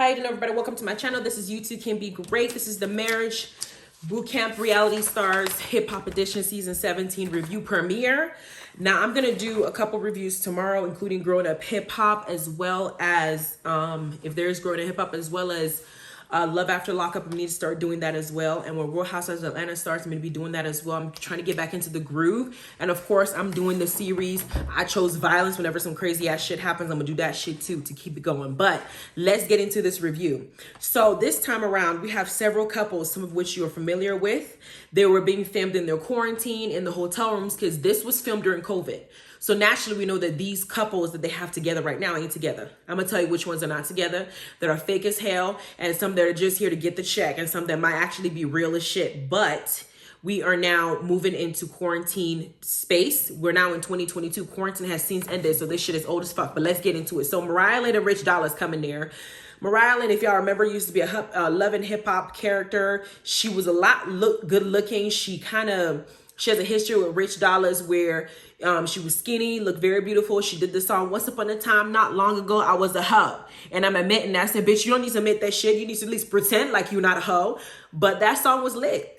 How you doing, everybody? Welcome to my channel. This is You Too Can Be Great. This is the Marriage Bootcamp Reality Stars Hip Hop Edition Season 17 review premiere. Now, I'm going to do a couple reviews tomorrow, including Growing Up Hip Hop, as well as, if there's Growing Up Hip Hop, as well as Love After Lockup. I need to start doing that as well. And when Real Housewives of Atlanta starts, I'm going to be doing that as well. I'm trying to get back into the groove. And of course, I'm doing the series. I chose violence. Whenever some crazy ass shit happens, I'm going to do that shit too to keep it going. But let's get into this review. So this time around, we have several couples, some of which you're familiar with. They were being filmed in their quarantine in the hotel rooms because this was filmed during COVID. So naturally, we know that these couples that they have together right now ain't together. I'm going to tell you which ones are not together, that are fake as hell, and some that are just here to get the check, and some that might actually be real as shit. But we are now moving into quarantine space. We're now in 2022. Quarantine has since ended, so this shit is old as fuck. But let's get into it. So Mariah Lynn and Rich Dollaz coming there. Mariah Lynn, if y'all remember, used to be a Love and Hip Hop character. She was a lot good looking. She has a history with Rich Dollaz where she was skinny, looked very beautiful. She did the song Once Upon a Time not long ago, I was a hoe. And I'm admitting that. I said, bitch, you don't need to admit that shit. You need to at least pretend like you're not a hoe. But that song was lit.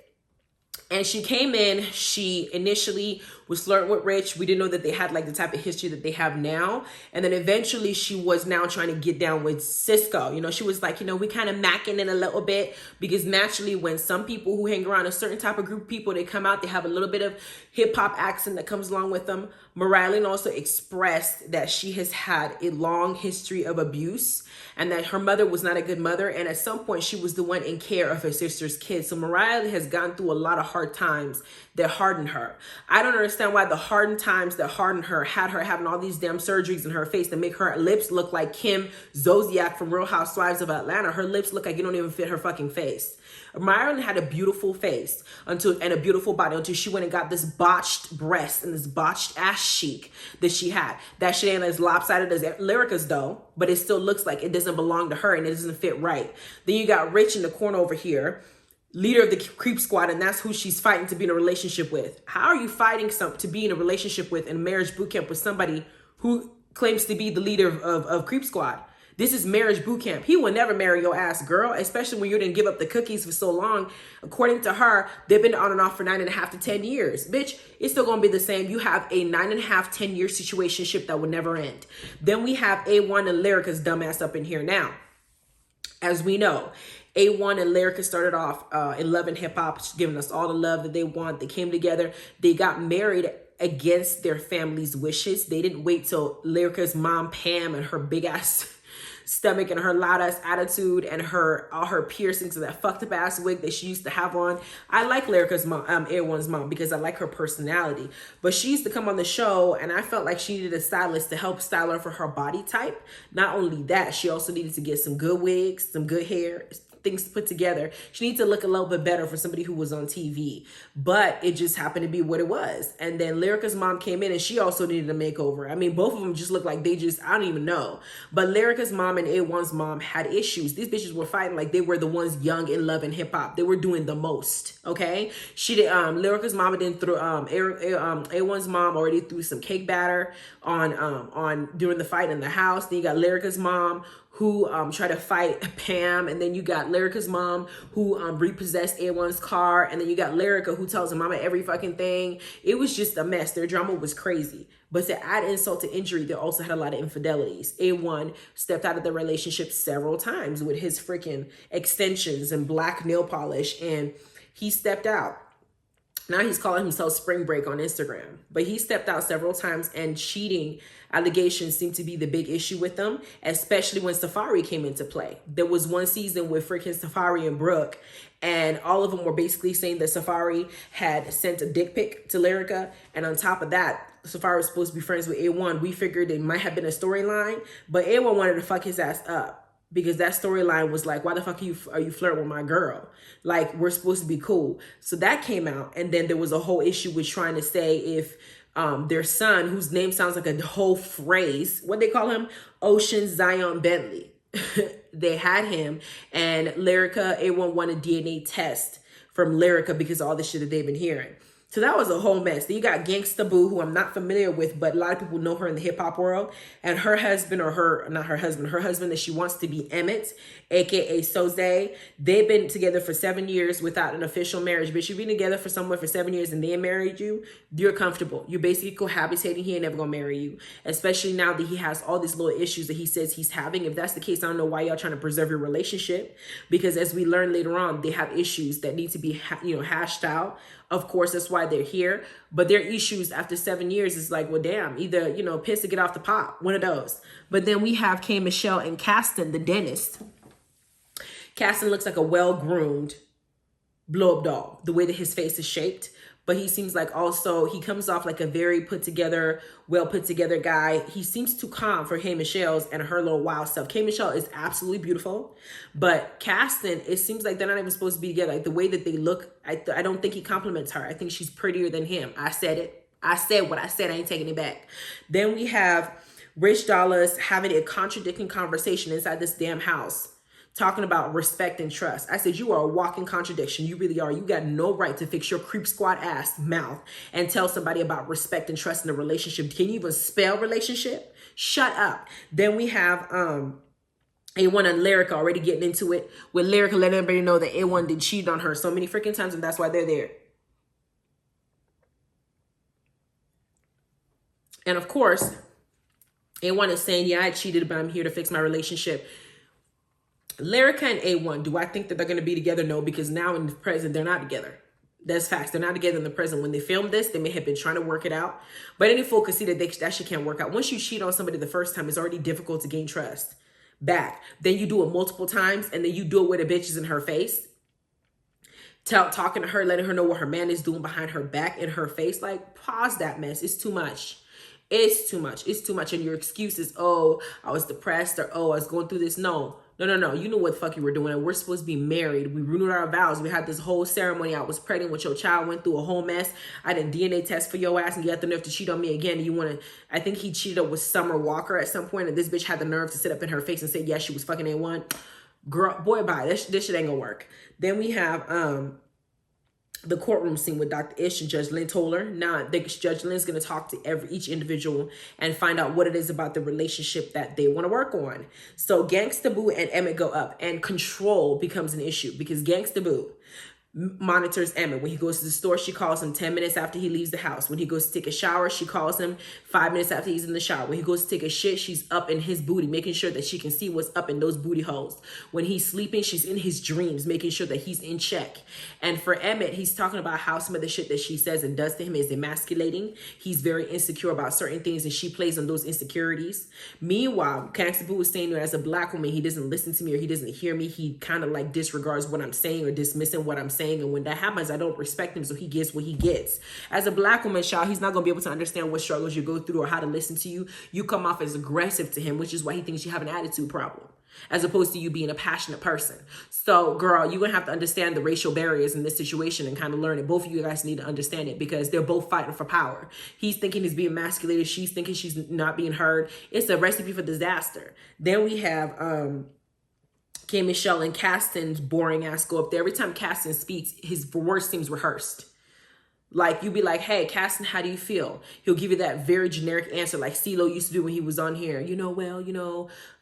And she came in, she initially was flirting with Rich. We didn't know that they had like the type of history that they have now. And then eventually she was now trying to get down with Cisco. You know, she was like, you know, we kind of macking in a little bit because naturally when some people who hang around a certain type of group of people, they come out, they have a little bit of hip hop accent that comes along with them. Mariah Lynn also expressed that she has had a long history of abuse and that her mother was not a good mother. And at some point she was the one in care of her sister's kids. So Mariah has gone through a lot of hard times that hardened her. I don't understand why the hardened times that hardened her had her having all these damn surgeries in her face that make her lips look like Kim Zolciak from Real Housewives of Atlanta. Her lips look like you don't even fit her fucking face. Mariah had a beautiful face and a beautiful body until she went and got this botched breast and this botched ass cheek that she had. That shit ain't as lopsided as Lyrica's though, but it still looks like it doesn't belong to her and it doesn't fit right. Then you got Rich in the corner over here, leader of the Creep Squad, and that's who she's fighting to be in a relationship with. How are you fighting to be in a relationship with in marriage boot camp with somebody who claims to be the leader of Creep Squad? This is marriage boot camp. He will never marry your ass, girl, especially when you didn't give up the cookies for so long. According to her, they've been on and off for 9.5 to 10 years. Bitch, it's still going to be the same. You have a 9.5, 10-year situationship that will never end. Then we have A1 and Lyrica's dumbass up in here now. As we know, A1 and Lyrica started off in Love and Hip Hop, giving us all the love that they want. They came together. They got married against their family's wishes. They didn't wait till Lyrica's mom, Pam, and her big ass stomach and her loud ass attitude and all her piercings and that fucked up ass wig that she used to have on. I like Lyrica's mom, A1's mom, because I like her personality. But she used to come on the show and I felt like she needed a stylist to help style her for her body type. Not only that, she also needed to get some good wigs, some good hair, things put together. She needs to look a little bit better for somebody who was on TV, but it just happened to be what it was. And then Lyrica's mom came in and she also needed a makeover. I mean, both of them just look like I don't even know. But Lyrica's mom and A1's mom had issues. These bitches were fighting like they were the ones young in Love and Hip Hop. They were doing the most, okay? She did, Lyrica's mom didn't throw, A1's mom already threw some cake batter on during the fight in the house. Then you got Lyrica's mom who tried to fight Pam, and then you got Lyrica's mom who repossessed A1's car, and then you got Lyrica who tells her mama every fucking thing. It was just a mess. Their drama was crazy. But to add insult to injury, they also had a lot of infidelities. A1 stepped out of the relationship several times with his freaking extensions and black nail polish, and he stepped out. Now he's calling himself Spring Break on Instagram. But he stepped out several times, and cheating allegations seem to be the big issue with them, especially when Safari came into play. There was one season with freaking Safari and Brooke, and all of them were basically saying that Safari had sent a dick pic to Lyrica. And on top of that, Safari was supposed to be friends with A1. We figured it might have been a storyline, but A1 wanted to fuck his ass up. Because that storyline was like, why the fuck are you flirting with my girl? Like, we're supposed to be cool. So that came out. And then there was a whole issue with trying to say if their son, whose name sounds like a whole phrase, what they call him? Ocean Zion Bentley. They had him. And Lyrica, A1 wanted DNA test from Lyrica because of all the shit that they've been hearing. So that was a whole mess. Then you got Gangsta Boo, who I'm not familiar with, but a lot of people know her in the hip hop world. And her husband, or not her husband, her husband that she wants to be Emmett, aka Soze. They've been together for 7 years without an official marriage. But you've been together for someone for 7 years and they married you, you're comfortable. You're basically cohabitating. He ain't never gonna marry you. Especially now that he has all these little issues that he says he's having. If that's the case, I don't know why y'all trying to preserve your relationship. Because as we learn later on, they have issues that need to be hashed out. Of course, that's why they're here. But their issues after 7 years is like, well, damn, either, piss to get off the pot. One of those. But then we have K. Michelle and Caston, the dentist. Caston looks like a well-groomed blow-up doll, the way that his face is shaped. But he seems like also, he comes off like a very put-together, well-put-together guy. He seems too calm for K. Michelle's and her little wild stuff. K. Michelle is absolutely beautiful. But Caston, it seems like they're not even supposed to be together. Like the way that they look, I don't think he compliments her. I think she's prettier than him. I said it. I said what I said. I ain't taking it back. Then we have Rich Dollars having a contradicting conversation inside this damn house, talking about respect and trust. I said, you are a walking contradiction. You really are. You got no right to fix your creep squad ass mouth and tell somebody about respect and trust in a relationship. Can you even spell relationship? Shut up. Then we have A1 and Lyrica already getting into it with Lyrica letting everybody know that A1 did cheat on her so many freaking times, and that's why they're there. And of course, A1 is saying, yeah, I cheated, but I'm here to fix my relationship. Lyrica and A1, do I think that they're going to be together? No, because now in the present, they're not together. That's facts. They're not together in the present. When they filmed this, they may have been trying to work it out. But any fool could see that that shit can't work out. Once you cheat on somebody the first time, it's already difficult to gain trust back. Then you do it multiple times, and then you do it with a bitch is in her face. Talking to her, letting her know what her man is doing behind her back, in her face. Like, pause that mess. It's too much. It's too much. It's too much. And your excuse is, oh, I was depressed, or oh, I was going through this. No. You know what the fuck you were doing. And we're supposed to be married. We renewed our vows. We had this whole ceremony. I was pregnant with your child, went through a whole mess. I did a DNA test for your ass, and you had the nerve to cheat on me again. And you want to, I think he cheated with Summer Walker at some point, and this bitch had the nerve to sit up in her face and say, yes, she was fucking A1. Girl, boy, bye. This shit ain't gonna work. Then we have the courtroom scene with Dr. Ish and Judge Lynn told her. Now, Judge Lynn's going to talk to each individual and find out what it is about the relationship that they want to work on. So Gangsta Boo and Emmett go up, and control becomes an issue because Gangsta Boo monitors Emmett. When he goes to the store, she calls him 10 minutes after he leaves the house. When he goes to take a shower, she calls him 5 minutes after he's in the shower. When he goes to take a shit, she's up in his booty, making sure that she can see what's up in those booty holes. When he's sleeping, she's in his dreams, making sure that he's in check. And for Emmett, he's talking about how some of the shit that she says and does to him is emasculating. He's very insecure about certain things, and she plays on those insecurities. Meanwhile, Gangsta Boo was saying that as a black woman, he doesn't listen to me, or he doesn't hear me. He kind of like disregards what I'm saying or dismissing what I'm saying. And when that happens, I don't respect him, so he gets what he gets. As a black woman, child, he's not going to be able to understand what struggles you go through or how to listen to you. You come off as aggressive to him, which is why he thinks you have an attitude problem, as opposed to you being a passionate person. So, girl, you're going to have to understand the racial barriers in this situation and kind of learn it. Both of you guys need to understand it because they're both fighting for power. He's thinking he's being emasculated. She's thinking she's not being heard. It's a recipe for disaster. Then we have K. Michelle and Caston's boring ass go up there. Every time Caston speaks, his words seems rehearsed. Like, you be like, hey, Caston, how do you feel? He'll give you that very generic answer like CeeLo used to do when he was on here.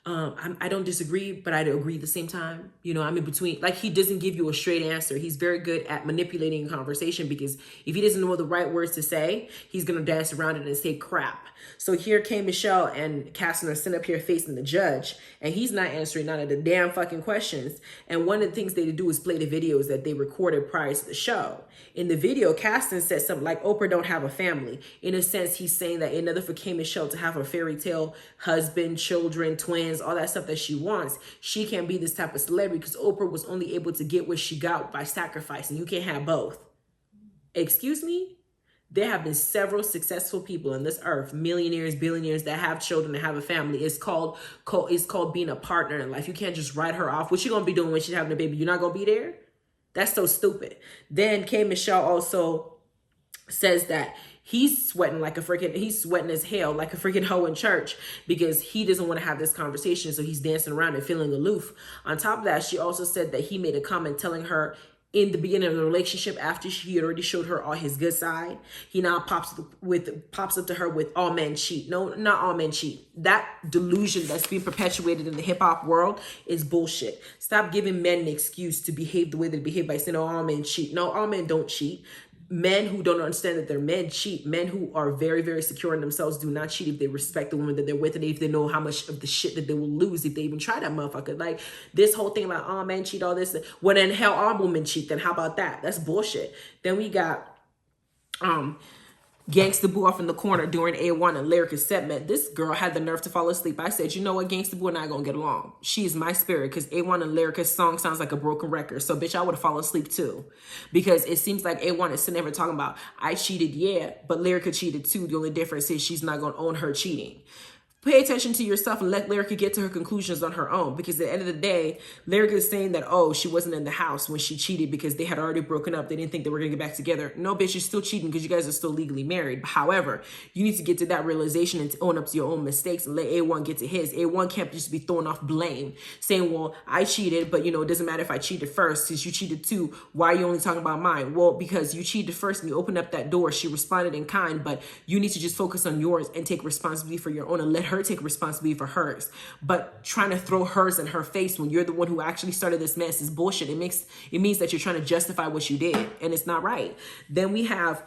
I don't disagree, but I agree at the same time. I'm in between. Like, he doesn't give you a straight answer. He's very good at manipulating a conversation because if he doesn't know the right words to say, he's going to dance around it and say crap. So here K. Michelle and Caston are sitting up here facing the judge, and he's not answering none of the damn fucking questions. And one of the things they do is play the videos that they recorded prior to the show. In the video, Caston said something like, Oprah don't have a family. In a sense, he's saying that in order for K. Michelle to have a fairy tale husband, children, twins, all that stuff that she wants, she can't be this type of celebrity because Oprah was only able to get what she got by sacrificing. You can't have both. Excuse me? There have been several successful people on this earth, millionaires, billionaires that have children and have a family. It's called being a partner in life. You can't just write her off. What you gonna be doing when she's having a baby? You're not gonna be there? That's so stupid. Then K. Michelle also says that he's sweating as hell like a freaking hoe in church because he doesn't want to have this conversation. So he's dancing around and feeling aloof. On top of that, she also said that he made a comment telling her in the beginning of the relationship, after he had already showed her all his good side, he now pops up to her with all men cheat. No, not all men cheat. That delusion that's being perpetuated in the hip hop world is bullshit. Stop giving men an excuse to behave the way they behave by saying, oh, all men cheat. No, all men don't cheat. Men who don't understand that they're men cheat. Men who are very, very secure in themselves do not cheat if they respect the woman that they're with and if they know how much of the shit that they will lose if they even try that motherfucker. Like, this whole thing about, oh, men cheat, all this. Well, then hell, all women cheat. Then how about that? That's bullshit. Then we got Gangsta Boo off in the corner during A1 and Lyric's segment. This girl had the nerve to fall asleep. I said, you know what, Gangsta Boo and I gonna get along. She's my spirit, because A1 and Lyric's song sounds like a broken record. So bitch, I would have fallen asleep too. Because it seems like A1 is sitting there talking about, I cheated, yeah, but Lyrica cheated too. The only difference is she's not gonna own her cheating. Pay attention to yourself and let Lyrica get to her conclusions on her own. Because at the end of the day, Lyrica is saying that, oh, she wasn't in the house when she cheated because they had already broken up. They didn't think they were going to get back together. No, bitch, you're still cheating because you guys are still legally married. However, you need to get to that realization and to own up to your own mistakes and let A1 get to his. A1 can't just be throwing off blame, saying, well, I cheated, but, you know, it doesn't matter if I cheated first. Since you cheated too, why are you only talking about mine? Well, because you cheated first and you opened up that door. She responded in kind, but you need to just focus on yours and take responsibility for your own and let her take responsibility for hers. But trying to throw hers in her face when you're the one who actually started this mess is bullshit. It means that you're trying to justify what you did, and it's not right. Then we have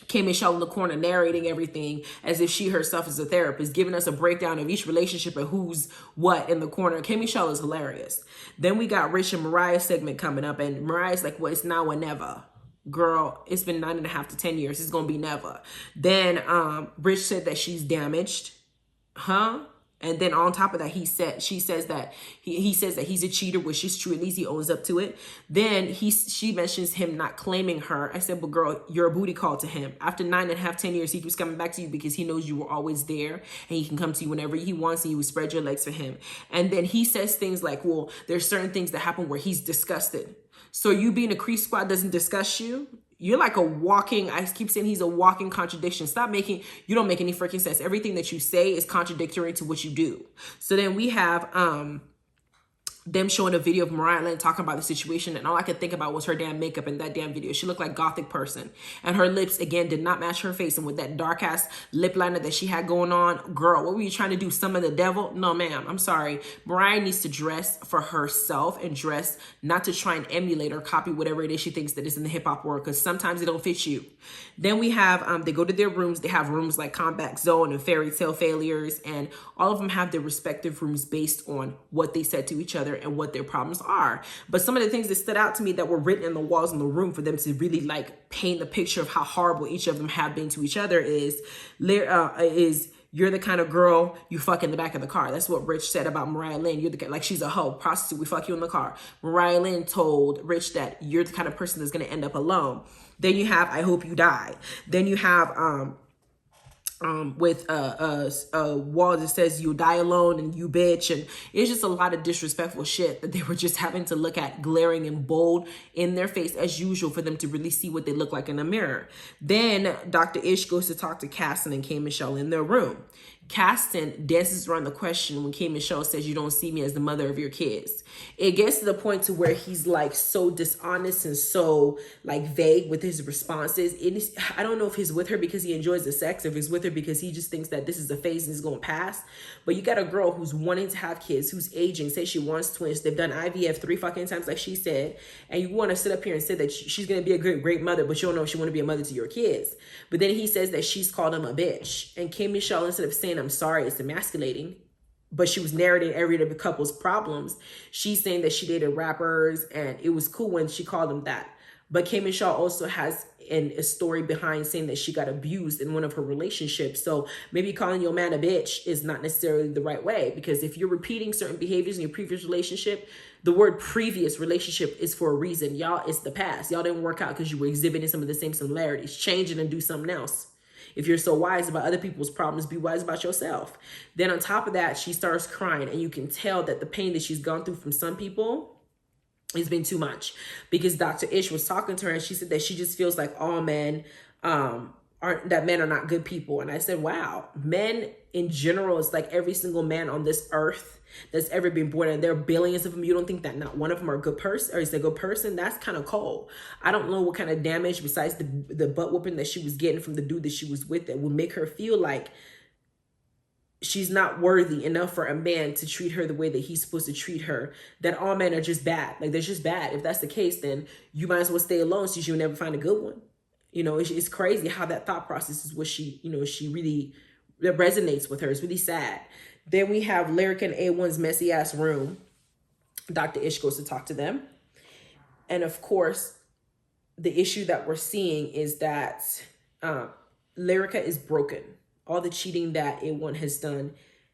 K Michelle in the corner narrating everything as if she herself is a therapist, giving us a breakdown of each relationship and who's what in the corner. K Michelle is hilarious. Then we got Rich and Mariah's segment coming up, and Mariah's like, well, it's now or never. Girl, it's been 9.5 to 10 years. It's gonna be never. Then Rich said that she's damaged. Huh? And then on top of that, he says that he's a cheater, which is true. At least he owns up to it. Then she mentions him not claiming her. I said, but girl, you're a booty call to him. After 9.5, 10 years, he keeps coming back to you because he knows you were always there and he can come to you whenever he wants and you would spread your legs for him. And then he says things like, well, there's certain things that happen where he's disgusted. So you being a crease squad doesn't disgust you? You're like a walking, I keep saying he's a walking contradiction. You don't make any freaking sense. Everything that you say is contradictory to what you do. So then we have them showing a video of Mariah Lynn talking about the situation, and all I could think about was her damn makeup in that damn video. She looked like a gothic person, and her lips again did not match her face. And with that dark ass lip liner that she had going on, girl, what were you trying to do? Summon the devil? No, ma'am. I'm sorry. Mariah needs to dress for herself and dress not to try and emulate or copy whatever it is she thinks that is in the hip hop world, because sometimes it don't fit you. Then we have they go to their rooms. They have rooms like Comeback Zone and Fairy Tale Failures, and all of them have their respective rooms based on what they said to each other and what their problems are. But some of the things that stood out to me that were written in the walls in the room for them to really like paint the picture of how horrible each of them have been to each other is you're the kind of girl you fuck in the back of the car. That's what Rich said about Mariah Lynn. You're the like, she's a hoe, prostitute, we fuck you in the car. Mariah Lynn told Rich that you're the kind of person that's gonna end up alone. Then you have I Hope You Die. Then you have with a wall that says you die alone and you bitch, and it's just a lot of disrespectful shit that they were just having to look at glaring and bold in their face as usual for them to really see what they look like in a mirror. Then Dr. Ish goes to talk to Caston and K Michelle in their room. Caston dances around the question when K Michelle says you don't see me as the mother of your kids. It gets to the point to where he's like so dishonest and so like vague with his responses. I don't know if he's with her because he enjoys the sex, or if he's with her because he just thinks that this is a phase and is going to pass. But you got a girl who's wanting to have kids, who's aging, say she wants twins. They've done IVF 3 fucking times like she said. And you want to sit up here and say that she's going to be a great mother, but you don't know if she want to be a mother to your kids. But then he says that she's called him a bitch. And K Michelle, instead of saying I'm sorry, it's emasculating, but she was narrating every other couple's problems. She's saying that she dated rappers and it was cool when she called them that. But K Michelle also has a story behind saying that she got abused in one of her relationships. So maybe calling your man a bitch is not necessarily the right way, because if you're repeating certain behaviors in your previous relationship, the word previous relationship is for a reason. Y'all, it's the past. Y'all didn't work out because you were exhibiting some of the same similarities. Change it and do something else. If you're so wise about other people's problems, be wise about yourself. Then on top of that, she starts crying, and you can tell that the pain that she's gone through from some people has been too much, because Dr. Ish was talking to her and she said that she just feels like all men men are not good people. And I said, wow, men in general, it's like every single man on this earth that's ever been born, and there are billions of them. You don't think that not one of them are a good person, or is a good person? That's kind of cold. I don't know what kind of damage besides the butt whooping that she was getting from the dude that she was with that would make her feel like she's not worthy enough for a man to treat her the way that he's supposed to treat her, that all men are just bad. Like, they're just bad. If that's the case, then you might as well stay alone so you'll never find a good one. You know, it's crazy how that thought process is what she, you know, she really, that resonates with her. It's really sad. Then we have Lyrica and A1's messy ass room. Dr. Ish goes to talk to them. And of course, the issue that we're seeing is that Lyrica is broken. All the cheating that A1 has done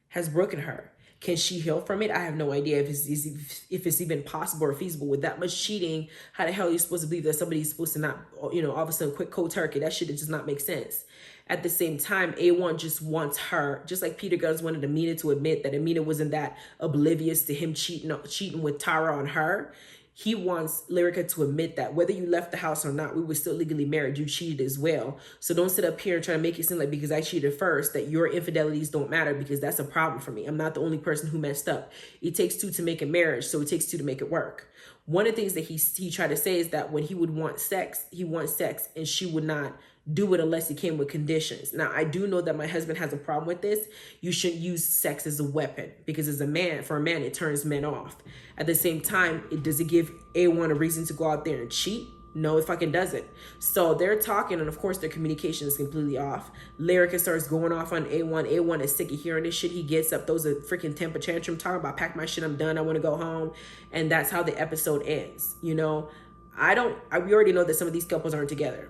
has broken her. Can she heal from it? I have no idea if it's even possible or feasible. With that much cheating, how the hell are you supposed to believe that somebody's supposed to not, you know, all of a sudden quit cold turkey? That shit does not make sense. At the same time, A1 just wants her, just like Peter Guns wanted Amina to admit that Amina wasn't that oblivious to him cheating with Tara on her. He wants Lyrica to admit that whether you left the house or not, we were still legally married. You cheated as well. So don't sit up here and try to make it seem like because I cheated first that your infidelities don't matter, because that's a problem for me. I'm not the only person who messed up. It takes two to make a marriage, so it takes two to make it work. One of the things that he tried to say is that when he would want sex, he wants sex, and she would not do it unless it came with conditions. Now, I do know that my husband has a problem with this. You shouldn't use sex as a weapon, because as a man, for a man, it turns men off. At the same time, does it give A1 a reason to go out there and cheat? No, it fucking doesn't. So they're talking, and of course their communication is completely off. Lyrica starts going off on A1. A1 is sick of hearing this shit. He gets up, throws a freaking temper tantrum, talking about pack my shit, I'm done, I want to go home. And that's how the episode ends. You know, we already know that some of these couples aren't together.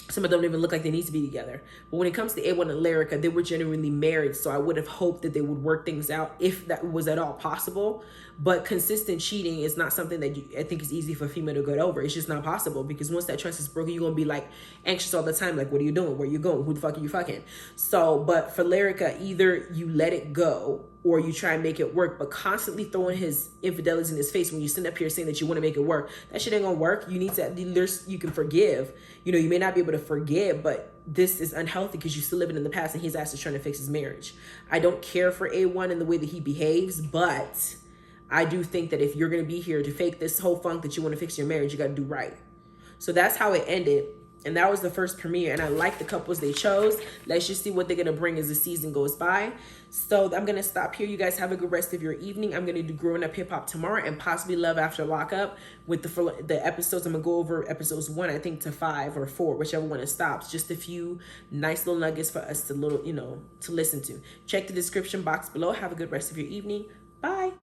Some of them don't even look like they need to be together. But when it comes to A1 and Lyrica, they were genuinely married. So I would have hoped that they would work things out if that was at all possible. But consistent cheating is not something that I think is easy for a female to get over. It's just not possible, because once that trust is broken, you're going to be like anxious all the time. Like, what are you doing? Where are you going? Who the fuck are you fucking? So, but for Lyrica, either you let it go or you try and make it work, but constantly throwing his infidelities in his face when you stand up here saying that you want to make it work, that shit ain't gonna work. You need to, you can forgive. You know, you may not be able to forgive, but this is unhealthy because you're still living in the past, and he's actually trying to fix his marriage. I don't care for A1 and the way that he behaves, but I do think that if you're going to be here to fake this whole funk that you want to fix your marriage, you got to do right. So that's how it ended. And that was the first premiere. And I like the couples they chose. Let's just see what they're going to bring as the season goes by. So I'm going to stop here. You guys have a good rest of your evening. I'm going to do Growing Up Hip Hop tomorrow, and possibly Love After Lockup with the episodes. I'm going to go over episodes 1, I think, to 5 or 4, whichever one it stops. Just a few nice little nuggets for us to to listen to. Check the description box below. Have a good rest of your evening.